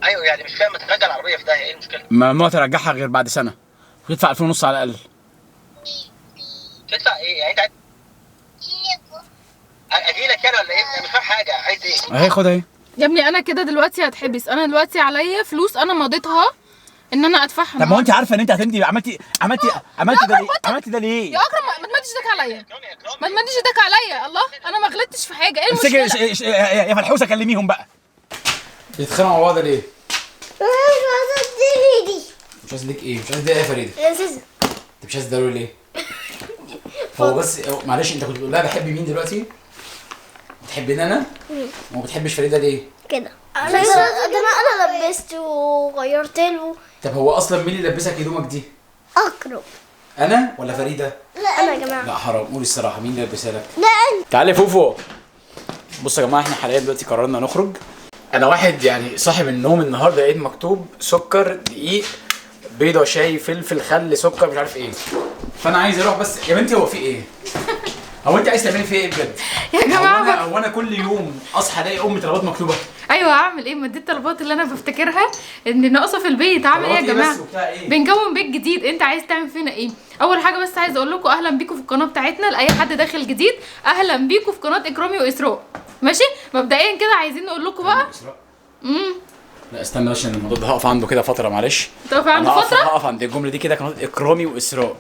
ايوه يعني مش فاهم، ترجع العربيه في ده ايه المشكله؟ ممنوع ترجعها غير بعد سنه، وتدفع 2000 ونص على الاقل. تدفع ايه يعني؟ انت اجي لك انا ولا ايه؟ انا مش فاهم حاجه، عايز ايه؟ اهي خد اهي يا ابني انا كده دلوقتي هتحبس، انا دلوقتي عليا فلوس انا مضيتها ان انا ادفعها. طب ما هو انت عارفه ان انت هتمضي، عملتي ده ليه؟ عملتي ده ليه؟ يا اكرم ما تمدش ايدك عليا، ما تمدش ايدك عليا. الله انا ما غلطتش في حاجه، ايه المشكله؟ امسكي يا فلحوسه كلميهم بقى. بيتخانقوا مع بعض ليه؟ مش عايز ليك ايه؟ مش عايز ايه يا فريده؟ انت مش عايز تداري ليه؟ هو بس معلش، انت كنت بتقول لها بحب مين دلوقتي؟ بتحبني انا؟ وما بتحبش فريده ليه؟ كده انا لبست وغيرت له. طب هو اصلا مين اللي لبسك هدومك دي؟ اكرم. انا ولا فريده؟ لا انا يا جماعه. لا حرام، قولي الصراحه، مين اللي لبسها لك؟ لا انت. تعالى يا فوفو. بصوا يا جماعه، احنا حاليا دلوقتي قررنا نخرج. انا واحد يعني صاحب النوم النهارده لقيت مكتوب سكر، دقيق، بيضه، شاي، فلفل، خل، سكر، مش عارف ايه. فانا عايز اروح بس يا بنتي، هو في ايه؟ هو انت عايز تعملي فيا ايه بجد؟ يا جماعه هو انا كل يوم اصحى الاقي طلبات مكتوبه. ايوه هعمل ايه؟ ما دي الطلبات اللي انا بفتكرها ان ناقصه في البيت. هعمل ايه يا جماعه؟ بنكون بيت جديد، انت عايز تعمل فينا ايه؟ اول حاجه بس عايز اقول لكم اهلا بيكم في القناه بتاعتنا، لاي حد داخل جديد اهلا بيكم في قناه اكرامي واسراء. ماشي؟ مبدئيا كده عايزين نقول لكم بقى. لا استنى بس، عشان الموضوع ده هقف عنده كده فتره، معلش. تقف عنده فتره؟ هقف عند الجمله دي كده. قناه اكرامي واسراء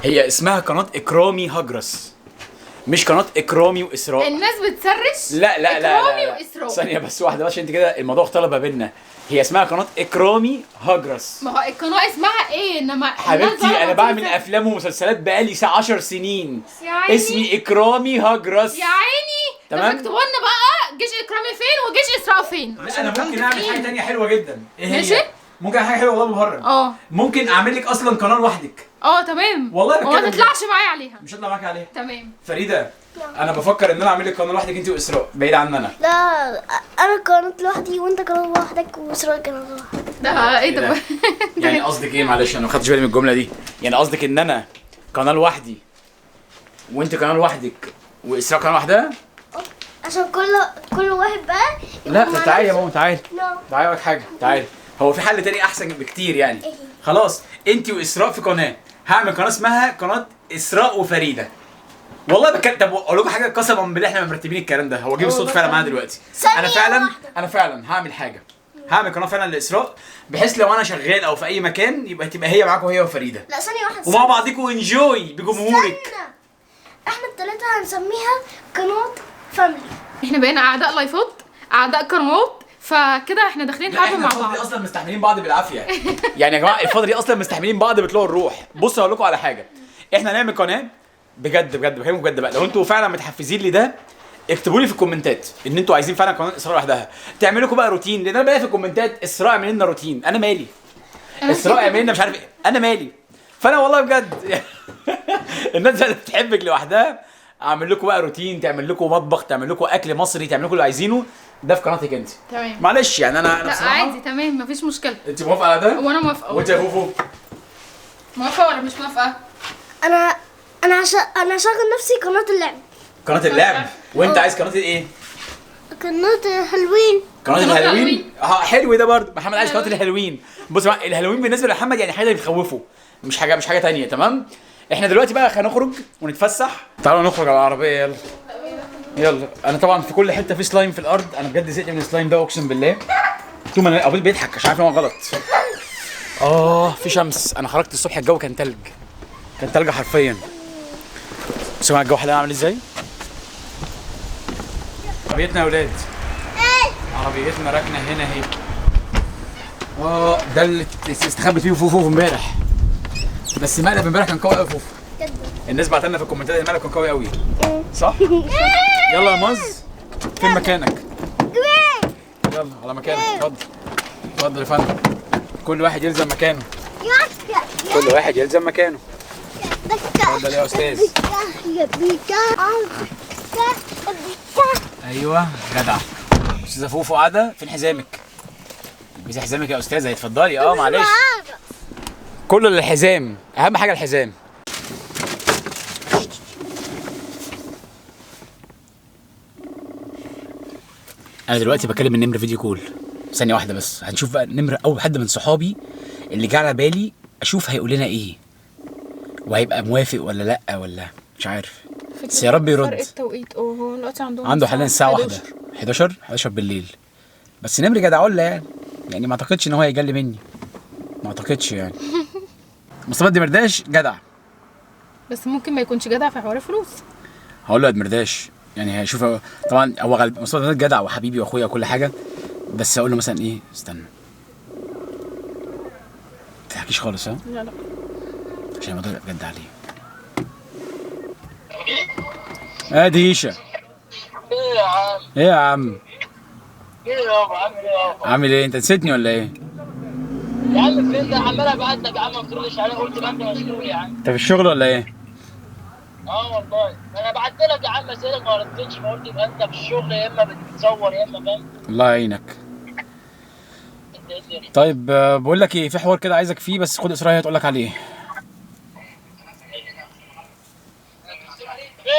هي اسمها قناه اكرامي هجرس، مش قناه اكرامي واسراء. الناس بتسرش. لا لا لا اكرامي لا واسراء. ثانيه بس واحده، عشان انت كده الموضوع اختلط ما بيننا. هي اسمها قناه اكرامي هجرس. ما هو القناه اسمها ايه؟ انما حبيبتي انا بعمل افلام ومسلسلات بقالي 10 سنين. يا عيني. اسمي اكرامي هجرس. يا عيني. تمام. طب اكتبوا لنا بقى جيش اكرامي فين وجيش اسراء فين؟ انا ممكن اعمل حاجه ثانيه حلوه جدا. ايه هي؟ ماشي. ممكن حاجه حلوه والله مهرج. ممكن اعمل لك اصلا قناه لوحدك. تمام. والله بتكلم وما تطلعش معايا عليها. مش هطلع معاك عليها. تمام. فريده انا بفكر ان انا اعمل لك قناه لوحدك انت واسراء بعيد عننا. لا انا كانت لوحدي وانت كانت لوحدك واسراء كانت لوحدك. ده ايه ده؟ يعني قصدك ايه؟ معلش انا ما خدتش بالي من الجمله دي. يعني قصدك ان انا قناه لوحدي وانت قناه لوحدك واسراء قناه لوحدها؟ عشان كل واحد بقى. لا طب تعالي يا ماما، تعالي. لا. تعالي اقول لك حاجه، تعالي. هو في حل تاني احسن بكتير يعني. خلاص انت واسراء في قناه، هعمل قناه اسمها قناه اسراء وفريده. والله بتكلم. طب اقول لكم حاجه، قسما بالله احنا مرتبين الكلام ده، هو جه بالصوت فعلا معانا دلوقتي. انا فعلا هعمل حاجه، هعمل قناه فعلا لاسراء، بحيث لو انا شغال او في اي مكان يبقى تبقى هي معاكم هي وفريده. لا ثانيه واحده. ومع بعضكم انجوي بجمهورك. احنا الثلاثه هنسميها قناه فاميلي. احنا بقينا اعداء لايفات، اعداء قنوات، فكده احنا داخلين حرب مع بعض. الفترة دي اصلا مستحملين بعض بالعافيه. يعني يا جماعه الفتره دي اصلا مستحملين بعض بطلوع الروح. بصوا هقول لكم على حاجه، احنا هنعمل قناه بجد بجد، بكلمكم بجد بقى. لو انتوا فعلا متحفزين لده اكتبوا لي في الكومنتات ان انتوا عايزين فعلا قناه اسراء لوحدها، تعملوا لكم بقى روتين. لان انا بلاقي في الكومنتات اسراء اعمل لنا روتين، انا مالي؟ اسراء اعمل لنا مش عارف ايه، انا مالي؟ فانا والله بجد الناس اللي بتحبك لوحدها اعمل لكم بقى روتين، تعمل لكم مطبخ، تعمل لكم اكل مصري، تعمل لكم اللي عايزينه ده في قناتك انت. تمام. معلش يعني انا لا بصراحه عادي تمام مفيش مشكله. انت موافقه على ده؟ وانا موافقه. وانت يا فوفو موافقه ولا مش موافقه؟ انا هشغل نفسي قناه اللعب. قناه اللعب؟ وانت عايز قناه ايه؟ قناه حلوين. قناه الهالوين؟ حلو ده برضه. محمد عايز قناه الهالوين. بص بقى، الهالوين بالنسبه لمحمد يعني حاجه بتخوفه، مش حاجه ثانيه. تمام. احنا دلوقتي بقى هنخرج ونتفسح. تعالوا نخرج على العربيه، يلا يلا. انا طبعا في كل حته في سلايم في الارض، انا بجد زهقت من السلايم ده اقسم بالله. طول ما انا ابوي بيضحك مش عارف ان هو غلط. في شمس. انا خرجت الصبح الجو كان تلج، كان تلج حرفيا. بصوا الجو حاليا عامل ازاي. عربيتنا يا ولاد، عربيتنا راكنه هنا اهي. ده اللي استخبت فيه فوفو امبارح، بس مقلب امبارح كان قوي قوي. فوفو الناس بعت لنا في الكومنتات المقلب كان قوي قوي، صح؟ يلا يا ماز، فين مكانك؟ يلا على مكانك. اتفضل اتفضل يا فندم. كل واحد يلزم مكانه، كل واحد يلزم مكانه. اتفضل يا استاذ. ايوه جدع. استاذه فوفو قاعده. فين حزامك؟ البسي حزامك يا استاذه. اتفضلي. معلش كله للحزام، اهم حاجه الحزام. انا دلوقتي بكلم النمر فيديو كول. ثانيه واحده بس، هنشوف بقى نمره اول حد من صحابي اللي جه على بالي اشوف هيقول لنا ايه، وهيبقى موافق ولا لا ولا مش عارف، بس يا رب يرد. فرق التوقيت هو دلوقتي عنده حاليا الساعه 11 بالليل، بس نمر جدعوله يعني ما اعتقدش ان هو هيجلي مني، ما اعتقدش يعني. مصطفى الدمرداش جدع، بس ممكن ما يكونش جدع في حوار الفلوس. هقول له يا دمرداش يعني هيشوف طبعا هو مصطفى الدمرداش جدع وحبيبي واخويا وكل حاجه، بس اقول له مثلا ايه استنى ما تحكيش خالص ها؟ لا عشان الموضوع يبقى بجد عليه. ادي هيشه. ايه يا عم؟ ايه يا عم؟ ايه يابا عامل ايه يابا؟ عامل ايه؟ انت نسيتني ولا ايه؟ يا عم فين ده؟ عمال ابعت لك يا عم ما بتردش عليا، قلت بقى انت مشغول يا عم. انت في الشغل ولا ايه؟ والله انا بعت لك يا عم اسالك ما ردتش، فقلت يبقى انت في الشغل يا اما بتصور يا اما فاهم. الله يعينك. انت ايه الدنيا؟ طيب بقول لك ايه، في حوار كده عايزك فيه، بس خد اسراء هي تقول لك عليه. ايه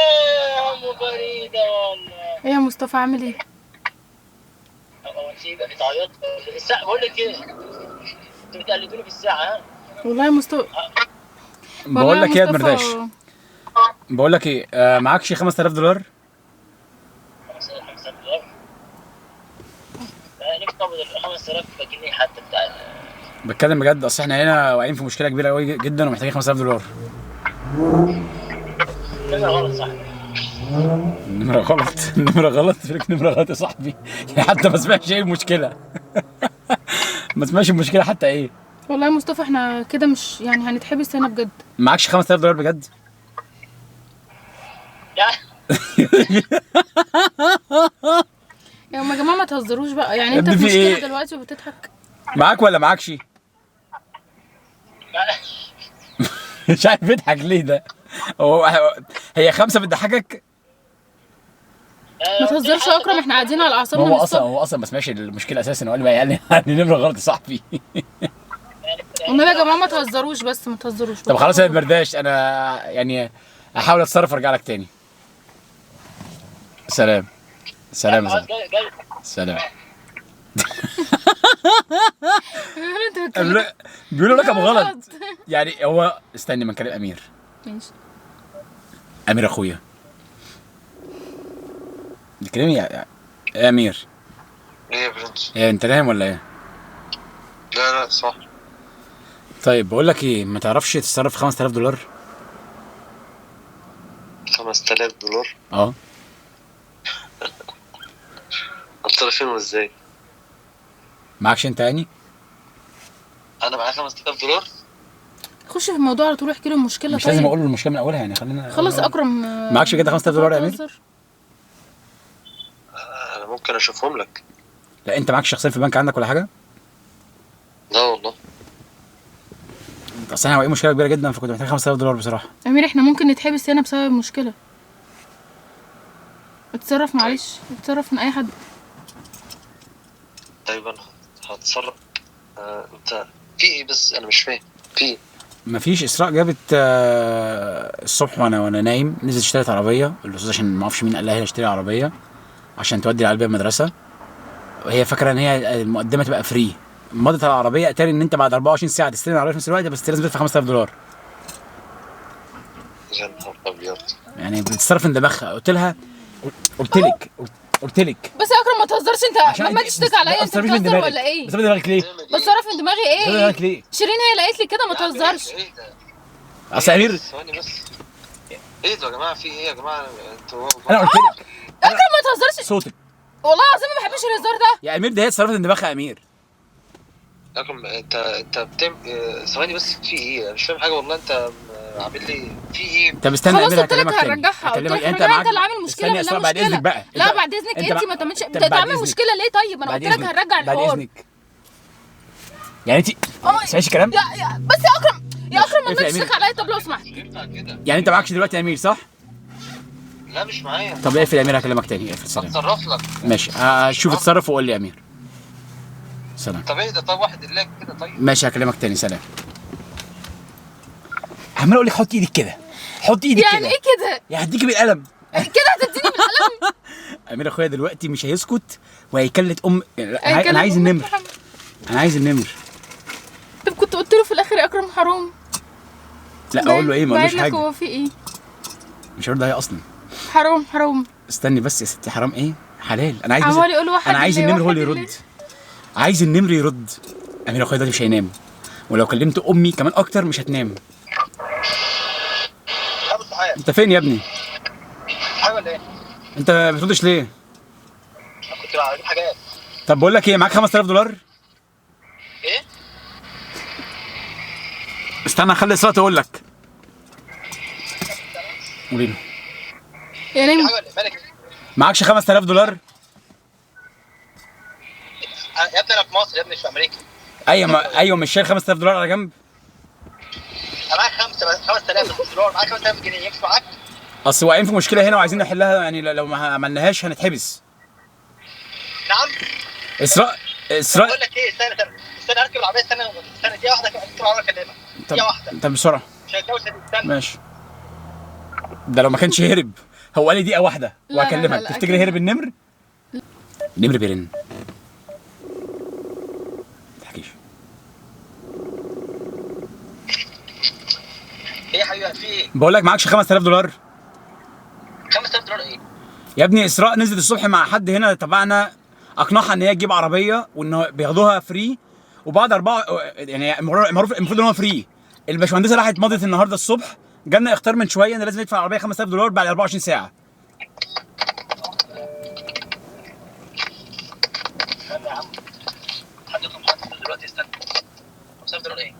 يا ام فريده والله. ايه يا مصطفى عامل ايه؟ هو انت يبقى بتعيط الساعه؟ بقول لك ايه، انتوا بتقلدوني في الساعه ها؟ والله يا مصطفى بقول لك ايه يا مصطفى- دمرداش، بقول لك ايه، معكش $5000؟ 5000 دولار؟ نفسي اقبض ال 5000 جنيه حتى بتاع. بتكلم بجد، اصل احنا هنا واقعين في مشكله كبيره قوي جدا ومحتاجين $5000. كده غلط صح؟ النمره غلط. النمره غلط، فيك نمره غلط يا صاحبي. يعني حتى ما سمعش ايه المشكله. ما سمعش المشكله حتى ايه. والله يا مصطفى احنا كده مش يعني هنتحبس هنا بجد. معكش $5000 بجد؟ يا جماعه ما تهزروش بقى، يعني انت ابني في في مشكله ايه؟ دلوقتي وبتضحك. معاك ولا معكش؟ مش عارف يضحك ليه ده. هي 5 بتضحكك؟ ما تهزرش يا اكرم، احنا قاعدين على اعصابنا. هو اصلا ما سمعش المشكله اساسا، وقال لي يعني نمره غلط يا صاحبي. والنبي يا جماعه ما تهزروش، بس ما تهزروش. طب خلاص يا دمرداش، انا يعني احاول اتصرف وارجع لك تاني. سلام. سلام يا زلمه. سلام. بيقولوا رقم غلط. يعني هو استني ما نكلم امير. ماشي. امير اخويا. بتكلمني يا امير. ايه يا برنس؟ ايه انت نايم ولا ايه؟ لا صح. طيب بقول لك ايه، ما تعرفش تتصرف $5000؟ 5000 دولار؟ اه. هتصرفينهم ازاي؟ معكش انت يعني؟ انا معايا 5000 دولار؟ خش في الموضوع على طول، احكي له المشكله. مش لازم اقول له المشكله من اولها يعني، خلينا خلاص اكرم. معكش بجد $5000 يا امير؟ انا ممكن اشوفهم لك. لا انت معكش شخصيا في البنك عندك ولا حاجه؟ لا والله. اصل انا واقعين مشكله كبيره جدا، فكنت محتاج $5000 بصراحه. امير احنا ممكن نتحبس هنا بسبب المشكله. اتصرف معلش، اتصرف من اي حد. طيب انا هتصرف. انت في ايه بس؟ انا مش فاهم في ايه. مفيش. اسراء جابت الصبح وانا نايم، نزلت اشتريت عربيه الاستاذ، عشان ما اعرفش مين قال لها اشتري عربيه عشان تودي العيال بيها المدرسه، وهي فاكره ان هي المقدمه تبقى فري. مضت على العربيه، اتاري ان انت بعد 24 ساعه تستلم العربيه في نفس الوقت، بس لازم تدفع $5000. يا نهار ابيض. يعني بتتصرف من دماغها. قلت لك بس يا اكرم ما تهزرش، انت ما تشتكي عليا، انت بتهزر ولا ايه؟ بتصرف من دماغك ليه؟ بتصرف من دماغي ايه؟ بتصرف من دماغك ليه؟ شيرين هي اللي قالت لي كده، ما تهزرش. ايه ده؟ اصل امير ثواني بس. ايه ده يا جماعه؟ في ايه يا جماعه؟ انتوا انا قلت لك اكرم ما تهزرش صوتك. والله العظيم ما بحبش الهزار ده يا امير، ده هي اتصرفت من دماغها يا امير. لكن انت بتعمل ثواني بس. في ايه؟ مش فاهم حاجه والله. انت عامل لي في ايه؟ طب استنى يا خلاص امير، قلت لك هكلمك تاني. هرجعها، قلت لك هكلمك انت اللي عامل مشكله استني يا ولا اسراء، بعد اذنك مشكله؟ بقى. لا بعد اذنك انت ما تعملش، انت تعمل مشكله ليه؟ طيب انا قلت لك هرجع بعد الحوار. اذنك يعني انت ما تسمعيش الكلام. بس يا اكرم ما اقفل يا أمير. تشتكي عليا. طب لو سمحت يعني انت معكش دلوقتي يا امير صح؟ لا مش معايا. طب اقفل يا امير، هكلمك تاني. اقفل. سلام. اتصرف لك. ماشي شوف اتصرف وقول لي يا امير. سلام. طب ايه ده؟ طب واحد الله كده. طيب ماشي هكلمك تاني. سلام. عمال اقول لك حط ايدك كده، حط ايدك كده. يعني ايه كده؟ يعني هديكي بالقلم. كده هتديني بالقلم؟ امير اخويا دلوقتي مش هيسكت وهيكلت انا عايز النمر. انا عايز النمر. طب كنت قلت له في الاخر يا اكرم حرام. لا اقول له ايه؟ ما قالوش حاجه. هو في ايه؟ مش هيرضى هي اصلا. حرام. استني بس يا ستي، حرام ايه؟ حلال. انا عايز عمال يقول واحد انا عايز لله، النمر هو واحد اللي لله. يرد. عايز النمر يرد. امير اخويا دلوقتي مش هينام، ولو كلمت امي كمان اكتر مش هتنام. ابو صحيح انت فين يا ابني؟ حاجه ولا ايه؟ انت ما بتردش ليه؟ كنت بعمل حاجات. طب بقول لك ايه، معاك $5000؟ ايه؟ استنى اخلي اسراء تقول لك. قولي له. يا نمر حاجه ولا إيه؟ مالك؟ معكش $5000؟ يا ابني انا في مصر يا ابني مش في امريكا. ايوه مش شايل $5000 على جنب؟ انا معاك 5000 دولار، معاك 5000 جنيه يمشي معاك؟ اصل واقعين في مشكله هنا وعايزين نحلها، يعني لو ما عملناهاش هنتحبس. نعم. اسراء بقول لك ايه، استنى اركب العربيه، استنى دقيقه واحده اركب العربيه اكلمك. دقيقه واحده. طب بسرعه. مش هتجوز استنى. ماشي. ده لو ما كانش هرب. هو قال لي دقيقه واحده لا، وهكلمك. لا، تفتكري هرب النمر؟ النمر بيرن. ما تحكيش. ايه يا حبيبي في ايه؟ بقول لك معكش $5000؟ 5000 دولار ايه؟ يا ابني اسراء نزلت الصبح مع حد هنا تبعنا، اقنعها ان هي تجيب عربيه وان بياخدوها فري، وبعد يعني المفروض ان هو فري. الباشمهندسه راحت مضت النهارده الصبح، جالنا اختار من شويه ان لازم ندفع العربيه $5000 بعد 24 ساعه. استنى يا عم. حد يطلب محطة دلوقتي، استنى. 5000 دولار ايه؟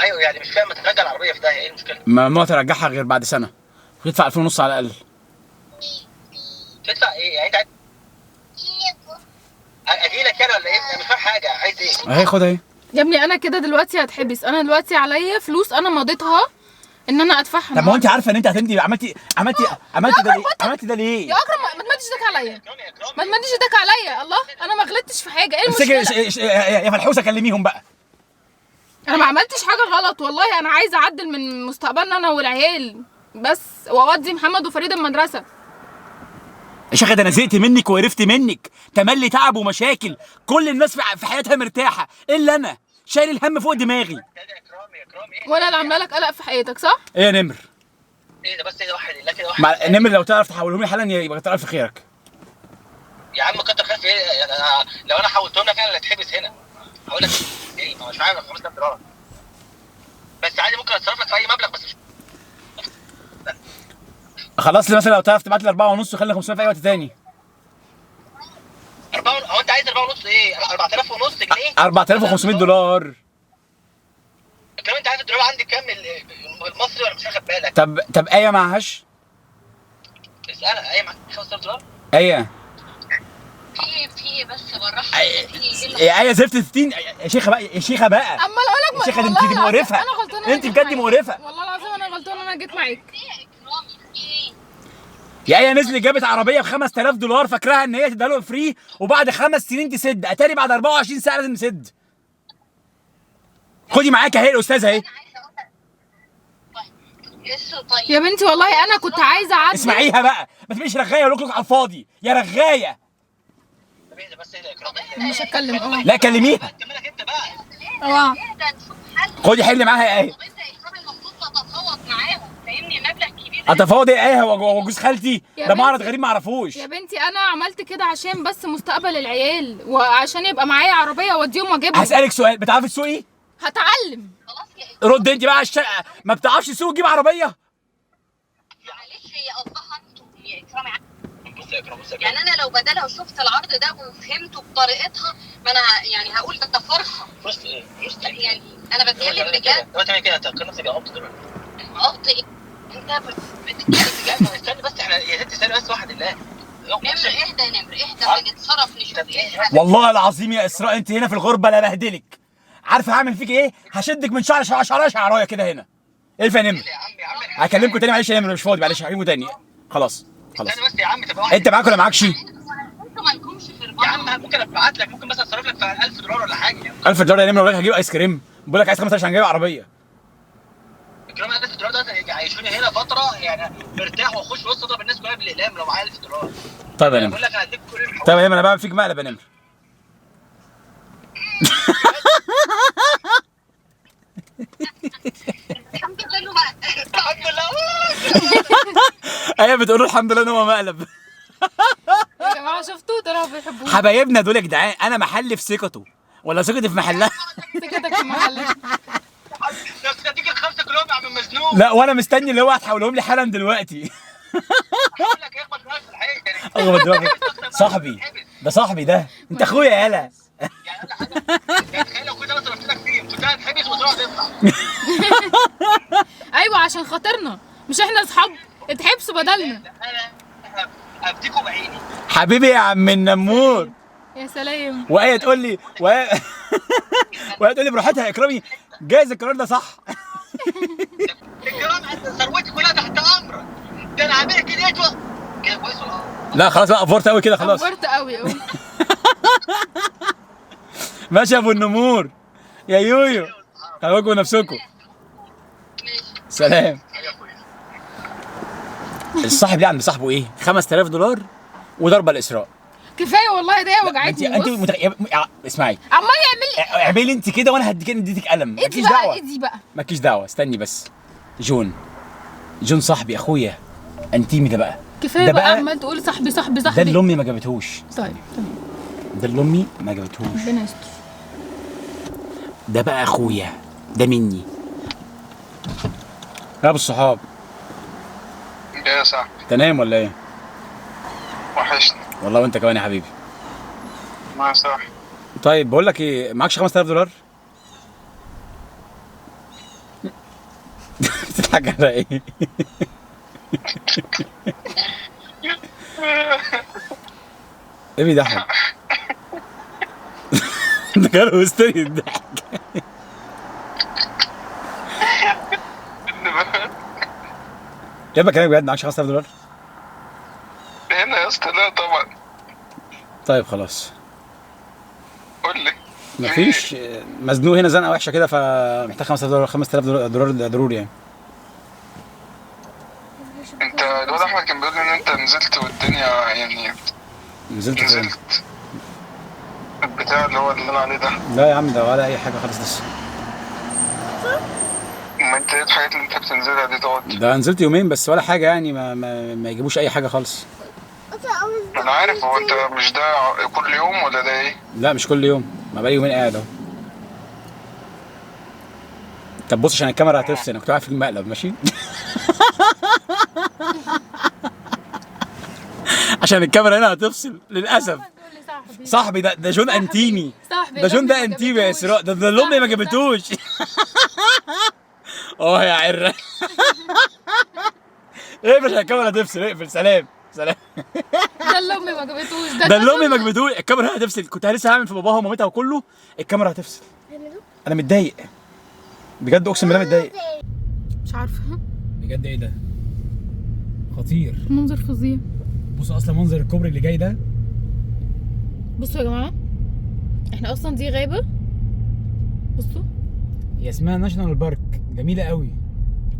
ايوه يعني مش فاهم، ما ترجع العربيه في داهيه، ايه المشكله؟ ممنوع ترجعها غير بعد سنه، وتدفع 2500 على الاقل. تدفع ايه؟ يعني انت اجي لك انا ولا ايه؟ انا مش فاهم حاجه، عايز ايه؟ اهي خد اهي. يا ابني انا كده دلوقتي هتحبس. انا دلوقتي عليا فلوس انا مضيتها ان انا ادفعها. طب ما هو انت عارفه ان انت عملتي ده ليه؟ عملتي ده ليه؟ يا اكرم ما تمدش ايدك عليا. ما تمدش ايدك عليا. الله انا ما غلطتش في حاجه. ايه المشكله؟ يا فلحوسه كلميهم بقى. انا ما عملتش حاجه غلط والله. انا عايزه اعدل من مستقبلنا انا والعيال بس، واودي محمد وفريد المدرسه. يا شيخه ده انا زهقت منك وقرفت منك، تملي تعب ومشاكل، كل الناس في حياتها مرتاحه الا انا شايل الهم فوق دماغي. يا اكرامي ايه؟ وانا اللي عامله لك قلق في حياتك صح؟ ايه يا نمر؟ ايه ده بس؟ ايه ده؟ واحد الا كده واحد. نمر لو تعرف تحولهم لي حالا يبقى كتر الف خيرك. يا عم كتر خير في ايه؟ يعني لو انا حولتهم لك انا اللي هتحبس هنا. هقول لك ايه؟ ما هو مش عارف 5000 دولار. بس عادي ممكن اتصرف لك في اي مبلغ، بس مش خلاص مثلا لو تعرف تبعت لي 4.5 وخلي 500 في اي وقت تاني. 4 هو انت عايز 4.5 ايه؟ 4000 جنيه؟ $4500. الكلام انت عارف الدولار عندي كام المصري ولا مش واخد بالك؟ طب ايه معهاش؟ اسالها ايه معاك 5000 دولار؟ ايه في بس بالراحه. ايه زفت 60 يا شيخه بقى، يا شيخه بقى. عمال اقول لك يا شيخه انت مقرفه. انا غلطانه. انت بجد مقرفه. والله العظيم انا غلطانه. انا جيت معاك. يا ايه نزلت جابت عربيه ب $5000 فاكراها ان هي تديها له فري، وبعد 5 سنين تسد، اتاري بعد 24 ساعه لازم نسد. خدي معاك اهي الاستاذه اهي. يا بنتي والله انا كنت عايزه اعدل. اسمعيها بقى، ما تبقيش رغايه ولوك على الفاضي يا رغايه. بس ايه ده يا اكرامي؟ مش هتكلم. لا كلميها. انت مالك انت بقى؟ اه خدي حل معاها اهي. انت يا اكرامي المفروض تتفاوض معاهم، فاهمني؟ مبلغ كبير. اتفاوض ايه هو جوز خالتي؟ يا ده معرض بنتي. غريب ما اعرفوش. يا بنتي انا عملت كده عشان بس مستقبل العيال، وعشان يبقى معايا عربيه اوديهم واجيبهم. هسألك سؤال، بتعرفي تسوقي؟ هتعلم. خلاص يا رد انت بقى على الشقه، ما بتعرفش تسوق تجيب عربيه؟ معلش، هي قصدها انتوا يا اكرامي. بص يا اكرامي، بص يا يعني انا لو بدلها وشفت العرض ده وفهمته بطريقتها، ما انا يعني هقول ده فرصه. فلوس ايه؟ فلوس ايه؟ يعني انا بتكلم بجد. لو تعمل كده هتفكر نفسك يا قبض دلوقتي. قبض ايه؟ انت بتتكلم يعني استني بس، احنا يا ست استني بس واحد الله. نمر اهدى يا نمر اهدى، نتصرف نشوف ايه. والله العظيم يا اسراء انت هنا في الغربه لا بهدلك. عارفه هعمل فيك ايه؟ هشدك من شعرايه كده هنا. الف يا نمر. يا عم هكلمكم تاني معلش يا نمر، مش فاضي معلش، هكلمكم تاني. خلاص استني بس يا عم، تبقى واحد. انت معاك ولا معاكش؟ انتوا مالكمش في يا البعض. عم ممكن ابعت لك، ممكن مثلا اصرف لك في 1000 دولار ولا حاجه يعني. $1000 يا نمر، والله هجيب ايس كريم. بقول لك عايز 5 عشان جايب عربيه. الكلام 1000 دولار ده يعيشوني هنا فتره يعني مرتاح واخش وسط اضرب الناس كلها بالاقلام لو معايا 1000 دولار. طيب يا بقول نمر، لك انا هديك كل الحقوق. طيب يا نمر، انا بعمل فيك مقلب يا نمر. الحمد لله انه بقى الحمد لله. ايوه بتقول له الحمد لله ان هو مقلب. يا جماعه شفتوا طلعوا بيحبوه. حبايبنا دول يا جدعان، انا محلي في ثقته ولا ثقتي في محلها؟ سكتك في محلك. نفسك اديك ال5 كيلو يا عم مزنوق. لا وانا مستني اللي هو هتحولهم لي حالا دلوقتي. بقول لك اخبط دماغك في الحقيقه يعني. اغمض دماغك. صاحبي ده، صاحبي ده، انت اخويا يالا. يعني اقول لك حاجه، يعني تخيل لو كنت انا صرفت لك فيه كنت هتحبس وتروح تطلع. ايوه عشان خاطرنا، مش احنا اصحاب اتحبسوا بدلنا. انا ابديكوا بعيني. حبيبي يا عم النمور. يا سلام. وآية تقول لي وآية تقول لي براحتها يا اكرامي، جايز القرار ده صح. الكرام ثروتي كلها تحت امرك، ده انا هبيع كده كده كويس ولا؟ لا خلاص بقى، افورت قوي كده خلاص. كبرت قوي قوي. ماشي يا ابو النمور يا يويو، خلوكوا نفسكم. سلام. الصاحب دي عند صاحبه ايه؟ 5000 دولار وضربه الاسراء. كفايه والله ده انت وجعتني. بص. اسمعي، عمال يعمل لي اعملي انت كده وانا اديتك قلم. ايدي مالكيش بقى، دعوه، ايدي بقى. مالكيش دعوه. استني بس. جون صاحبي اخويا انتيمي ده بقى. كفايه ده بقى عمال تقول صاحبي صاحبي صاحبي. ده اللي امي ما جابتهوش. طيب تمام. ده اللي امي ما جابتهوش. ربنا يستر. ده بقى اخويا، ده مني. يا ابو الصحاب، ايه يا صاحبي؟ تنام ولا ايه؟ وحشني. والله وانت كمان يا حبيبي. ما صح. طيب بقول لك ايه، معكش 5000 دولار؟ بتضحك على ايه؟ ايه بيضحك؟ ده كان هستيري الضحك. يا ابني كلامك بجد، معكش 5000 دولار؟ هنا يا اسطى لا طبعا. طيب خلاص. قول لي. مفيش، مزنوق هنا زنقه وحشه كده، فمحتاج 5000 دولار. 5000 دولار ضروري يعني. انت الواد احمد كان بيقول لي ان انت نزلت والدنيا يعني نزلت فين؟ نزلت البتاع اللي هو اللي انا عليه ده. لا يا عم، ده ولا اي حاجه خالص لسه. ما انت ايه الحاجات اللي انت بتنزلها دي تقعد؟ ده نزلت يومين بس ولا حاجه يعني، ما يجيبوش اي حاجه خالص. انا عارف. هو انت مش ده كل يوم ولا ده ايه؟ لا مش كل يوم، ما بقالي يومين قاعد اهو. طب بص عشان الكاميرا هتفصل، انا كنت قاعد في المقلب ماشي. عشان الكاميرا هنا هتفصل للاسف. صاحبي ده جون انتيمي. صاحبي ده جون ده انتيمي يا اسراء. ده اللي امي ما جابتهوش. اه يا عره. اقفل عشان الكاميرا هتفصل، اقفل. سلام سلام. ده اللي امي ما جابتهوش. ده اللي امي ما جابتهوش. الكاميرا هتفصل. كنت لسه هعمل في باباها ومامتها وكله، الكاميرا هتفصل. انا متضايق بجد، اقسم بالله متضايق. مش عارفه بجد. ايه ده؟ خطير. منظر فظيع. بصوا اصلا منظر الكوبري اللي جاي ده. بصوا يا جماعه، احنا اصلا دي غابه. بصوا، هي اسمها ناشونال بارك، جميله قوي.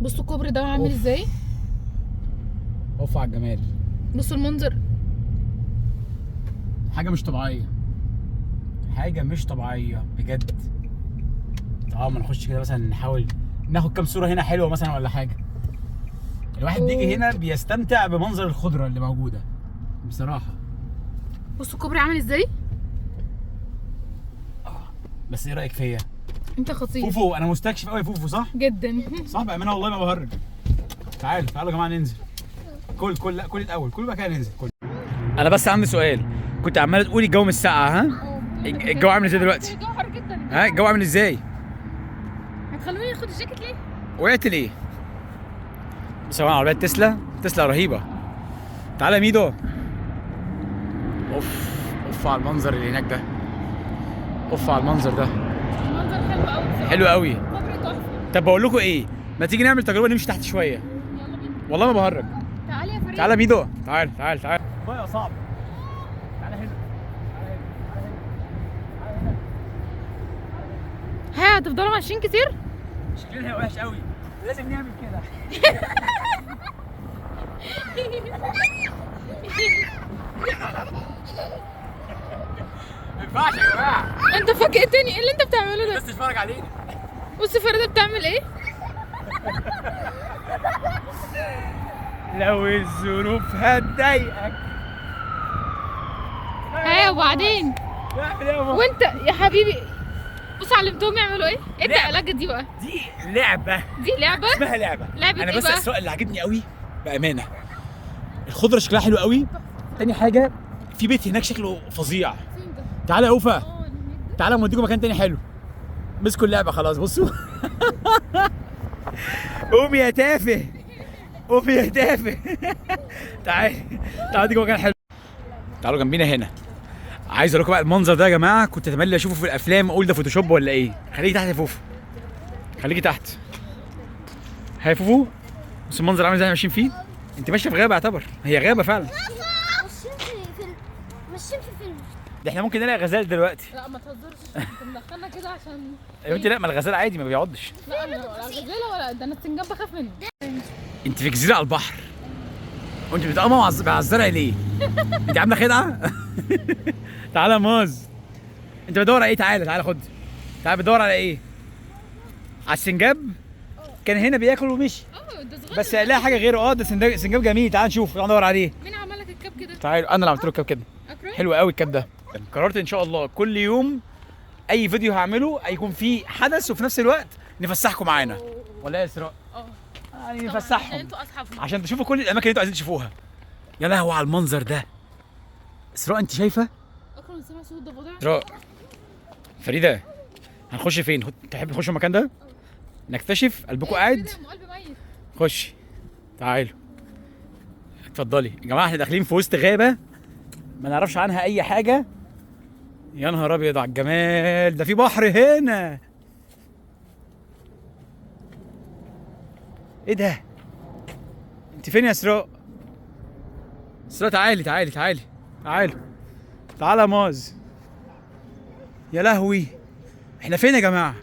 بصوا الكوبري ده عامل أوف. ازاي. اوف على الجمال. بصوا المنظر، حاجه مش طبيعيه، حاجه مش طبيعيه بجد. ما نخش كده مثلا، نحاول ناخد كام صوره هنا حلوه مثلا ولا حاجه. الواحد بيجي هنا بيستمتع بمنظر الخضره اللي موجوده بصراحه. بصوا الكوبري عامل ازاي. بس ايه رايك فيا؟ انت خطير فوفو، انا مستكشف قوي. فوفو صح؟ جدا. صح بامانه والله ما بهرج. تعالوا يا جماعه ننزل. كل الاول، كل بقى كده ننزل. انا بس عندي سؤال. كنت عماله تقولي الجو مش ساقع، ها؟ الجو عامل ازاي دلوقتي؟ الجو حر جدا. ها الجو عامل ازاي؟ هتخلوني اخد الجاكيت ليه؟ وقعت ليه؟ بس يا جماعه عربيات تسلا رهيبه. تعالى يا ميدو. اوف على المنظر اللي هناك ده. اوف على المنظر ده. المنظر حلو قوي. حلو قوي. كوبري تحفه. طب بقول لكم ايه؟ ما تيجي نعمل تجربه نمشي تحت شويه. يلا بينا. والله ما بهرج. تعالى يا فريد. تعالى ميدو، تعال. يا صعب. تعالى هنا. ها هتفضلوا ماشيين كتير؟ شكلها وحش قوي. لازم نعمل كده. ما ينفعش يا جماعه. انت فاجئتني، ايه اللي انت بتعمله ده؟ الناس تتفرج علينا. بص فريدة بتعمل ايه؟ لو الظروف هتضايقك. ها وبعدين؟ اعمل ايه يا ماما؟ وانت يا حبيبي بص علمتهم يعملوا ايه؟ ايه الدقلجة دي بقى؟ دي لعبه. دي لعبة؟ اسمها لعبه. لعبة انا ايه بس بقى؟ اسراء اللي عاجبني قوي بامانه، الخضره شكلها حلو قوي. تاني حاجه في بيت هناك شكله فظيع. فين ده؟ تعالى يا اوفا، اه تعالى اوديكم مكان تاني حلو. مسكوا اللعبه خلاص. بصوا. قوم يا تافه، قوم يا تافه. تعالى اوديكم مكان حلو. تعالوا جنبينا هنا. عايز اقول لكم بقى المنظر ده يا جماعه كنت اتمنى اشوفه في الافلام، اقول ده فوتوشوب ولا ايه. خليكي تحت يا فوفو، خليكي تحت. هاي فوفو، بص المنظر عامل ازاي احنا ماشيين فيه. انت ماشيه في غابه، يعتبر هي غابه فعلا. ماشيين في فيلم. ده احنا ممكن نلاقي غزال دلوقتي. لا ما تهزرش، انت مدخلنا كده عشان يا بنتي لا، ما الغزال عادي ما بيعضش. لا انا ولا غزاله ولا ده، انا السنجاب بخاف منه. انت في جزيره على البحر وانت بتقومي مع الزرع ليه؟ انت عامله خدعه؟ تعالى يا موز، انت بتدور على ايه؟ تعالى خد. تعالى بتدور على ايه؟ على السنجاب؟ كان هنا بياكل ومشي. ده صغير. بس هنلاقي حاجه غيره. ده سنجاب جميل. تعال نشوف، تعال ندور عليه. مين عمل لك الكاب كده؟ تعال، انا اللي عملت له الكاب كده. اكرم؟ حلو قوي الكاب ده. قررت ان شاء الله كل يوم اي فيديو هعمله هيكون فيه حدث وفي نفس الوقت نفسحكم معانا. ولا ايه يا اسراء؟ يعني عشان نفسحهم انتوا اصحابنا. عشان تشوفوا كل الاماكن اللي انتوا عايزين تشوفوها. يا لهوي على المنظر ده. اسراء انت شايفه؟ اكرم سمع صوت ضفادع. اسراء، فريده، هنخش فين؟ تحب نخش المكان ده؟ نكتشف. قلبكم قاعد؟ قلبي ميت. خش، تعالوا اتفضلي يا جماعه. احنا داخلين في وسط غابه ما نعرفش عنها اي حاجه. يا نهار ابيض على الجمال ده، في بحر هنا. ايه ده؟ انت فين يا اسراء؟ اسراء تعالي تعالوا تعالى يا ماز. يا لهوي، احنا فين يا جماعه؟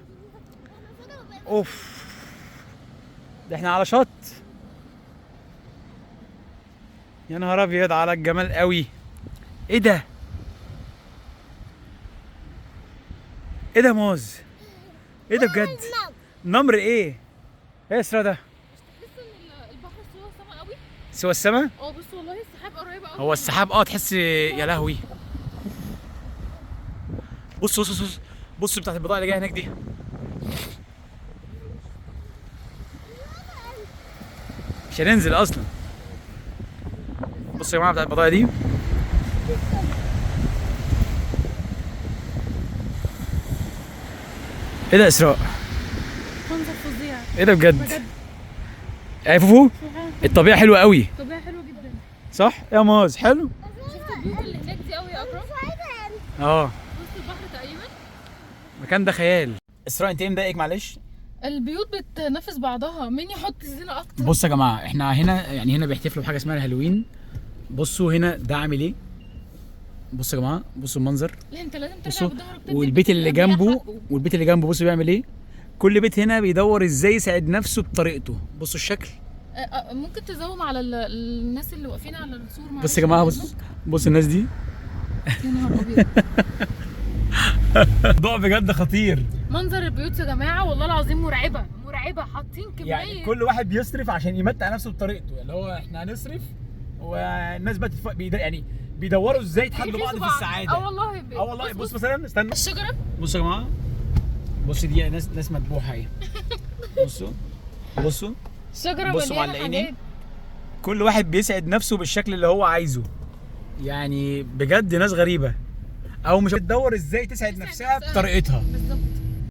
اوف، ده احنا على شط. يا نهار ابيض على الجمال قوي. ايه ده؟ ايه ده موز؟ ايه ده بجد؟ نمر ايه؟ ايه يا اسراء ده؟ لسه البحر سوا السما قوي. سوى السما؟ بص والله السحاب قريبه قوي. هو السحاب تحس. يا لهوي، بص بتاعت البضاعه اللي جايه هناك دي. مش هننزل اصلا. بصوا يا جماعه بتاعت البضاعه دي. ايه ده يا اسراء؟ منظر فظيع ايه ده بجد؟ يا فوفو، الطبيعه حلوه قوي. طبيعه حلوه جدا. صح يا ماز؟ حلو. شفت البيوت اللي هناك دي قوي يا اكرم؟ اه، وسط البحر تقريبا. المكان ده خيال. اسراء انت ايه مضايقك؟ معلش. البيوت بتنافس بعضها، مين يحط زينه اكتر. بصوا يا جماعه، احنا هنا بيحتفلوا بحاجه اسمها الهالوين. بصوا هنا ده عامل ايه. بصوا يا جماعه، بصوا المنظر. لا انت لازم ترجع بصوا، بظهرك تدي والبيت اللي البيت جنبه بصوا بيعمل ايه. كل بيت هنا بيدور ازاي يساعد نفسه بطريقته. بصوا الشكل. ممكن تزوم على الناس اللي واقفين على السور. بصوا يا جماعه، بصوا الناس دي. يا نهار ابيض. ضوء بجد خطير. منظر البيوت يا جماعه والله العظيم مرعبه، حاطين كميه. يعني كل واحد بيصرف عشان يمتع نفسه بطريقته، اللي هو احنا هنصرف والناس بقى يعني بيدوروا ازاي يتحدوا بعض في السعاده. والله بص مثلا، استنى. الشجره. بصوا يا جماعه، بصوا دي ناس مذبوحه اهي. بصوا الشجره بصوا مليانه معلقين ايه. حاجات. كل واحد بيسعد نفسه بالشكل اللي هو عايزه. يعني بجد ناس غريبه، او مش بتدور ازاي تسعد نفسها بطريقتها. بالظبط.